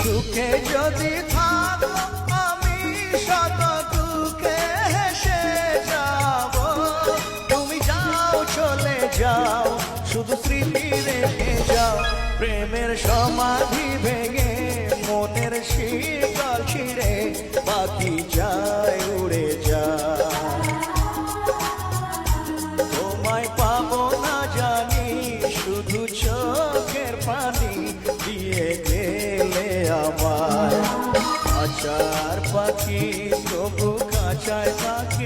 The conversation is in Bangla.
সুখে যদি থাকো আমি শত দুঃখে হেসে যাব। তুমি যাও চলে যাও, শুধু স্মৃতি রেখে যাও। প্রেমের সমাধি ভেঙে মনের শিকল ছিঁড়ে পাখি যায় উড়ে যায়। তোমায় পাবো না জানি, শুধু চোখের পানি দিয়ে গেলে আমায়। খাঁচার পাখি তবু খাঁচায় পাখি